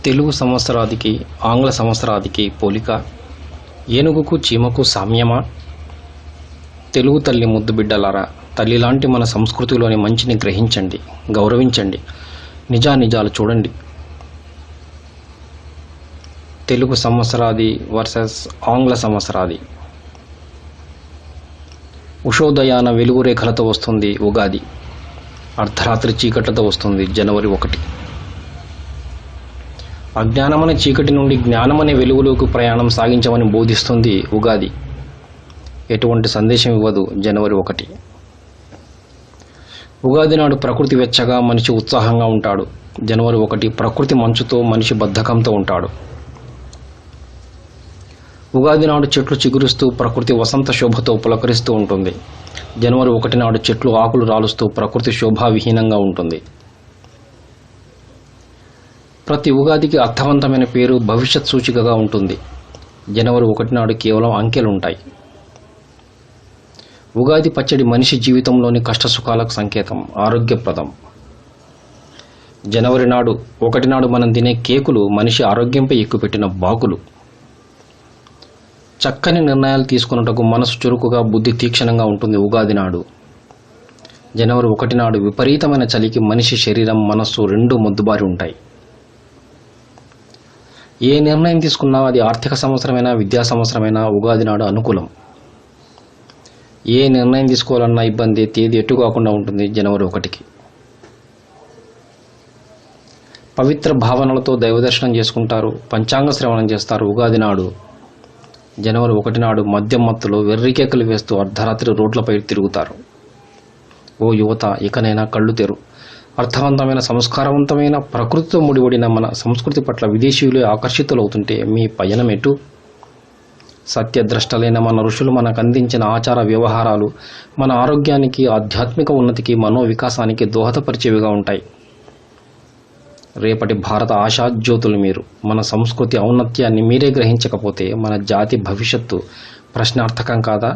తెలుగు సంవత్సరాదికి ఆంగ్ల సంవత్సరాదికి పోలిక, ఏనుగుకు చీమకు సామ్యమా? తెలుగు తల్లి ముద్దు బిడ్డలారా, తల్లిలాంటి మన సంస్కృతిలోని మంచిని గ్రహించండి, గౌరవించండి, నిజానిజాలు చూడండి. తెలుగు సంవత్సరాది వర్సెస్ ఆంగ్ల సంవత్సరాది. ఉషోదయాన వెలుగు రేఖలతో వస్తుంది ఉగాది, అర్ధరాత్రి చీకట్లతో వస్తుంది జనవరి 1. అజ్ఞానమనే చీకటి నుండి జ్ఞానమనే వెలుగులోకి ప్రయాణం సాగించమని బోధిస్తుంది ఉగాది. ఎటువంటి సందేశం ఇవ్వదు జనవరి 1. ఉగాది నాడు ప్రకృతి వెచ్చగా, మనిషి ఉత్సాహంగా ఉంటాడు. జనవరి 1 ప్రకృతి మంచుతో, మనిషి బద్ధకంతో ఉంటాడు. ఉగాది నాడు చెట్లు చిగురుస్తూ, ప్రకృతి వసంత శోభతో పులకరిస్తూ ఉంటుంది. జనవరి 1 నాడు చెట్లు ఆకులు రాలుస్తూ, ప్రకృతి శోభావిహీనంగా ఉంటుంది. ప్రతి ఉగాదికి అర్థవంతమైన పేరు, భవిష్యత్ సూచికగా ఉంటుంది. జనవరి 1 నాడు కేవలం అంకెలుంటాయి. ఉగాది పచ్చడి మనిషి జీవితంలోని కష్టసుఖాలకు సంకేతం, ఆరోగ్యప్రదం. జనవరి 1 నాడు మనం తినే కేకులు మనిషి ఆరోగ్యంపై ఎక్కుపెట్టిన బాకులు. చక్కని నిర్ణయాలు తీసుకున్నటకు మనసు చురుకుగా, బుద్ధి తీక్షణంగా ఉంటుంది ఉగాది నాడు. జనవరి 1 నాడు విపరీతమైన చలికి మనిషి శరీరం, మనస్సు రెండూ మొద్దుబారి ఉంటాయి. ఏ నిర్ణయం తీసుకున్నా అది ఆర్థిక సంవత్సరమైనా, విద్యా సంవత్సరమైనా ఉగాది నాడు అనుకూలం. ఏ నిర్ణయం తీసుకోవాలన్నా ఇబ్బంది, తేదీ ఎటు కాకుండా ఉంటుంది జనవరి 1కి. పవిత్ర భావనలతో దైవదర్శనం చేసుకుంటారు, పంచాంగ శ్రవణం చేస్తారు ఉగాది నాడు. జనవరి 1 నాడు మద్యం మత్తులో వెర్రికేకలు వేస్తూ అర్ధరాత్రి రోడ్లపై తిరుగుతారు. ఓ యువత, ఇకనైనా కళ్ళు తెరు. అర్థవంతమైన, సంస్కారవంతమైన, ప్రకృతితో ముడిపడిన మన సంస్కృతి పట్ల విదేశీయులే ఆకర్షితులవుతుంటే మీ పయనం ఎటు? సత్యద్రష్టలైన మన ఋషులు మనకు అందించిన ఆచార వ్యవహారాలు మన ఆరోగ్యానికి, ఆధ్యాత్మిక ఉన్నతికి, మనోవికాసానికి దోహదపరిచేవిగా ఉంటాయి. రేపటి భారత ఆశాజ్యోతులు మీరు. మన సంస్కృతి ఔన్నత్యాన్ని మీరే గ్రహించకపోతే మన జాతి భవిష్యత్తు ప్రశ్నార్థకం కాదా?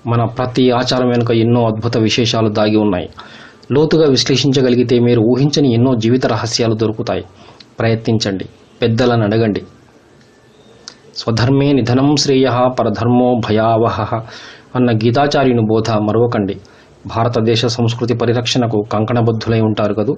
మన ప్రతి ఆచారం వెనుక ఎన్నో అద్భుత విశేషాలు దాగి ఉన్నాయి. లోతుగా విశ్లేషించగలిగితే మీరు ఊహించని ఎన్నో జీవిత రహస్యాలు దొరుకుతాయి. ప్రయత్నించండి, పెద్దలను అడగండి. స్వధర్మే నిధనం శ్రేయః పరధర్మో భయావహః అన్న గీతాచార్యుని బోధ మరవకండి. భారతదేశ సంస్కృతి పరిరక్షణకు కంకణబద్ధులై ఉంటారు కదూ.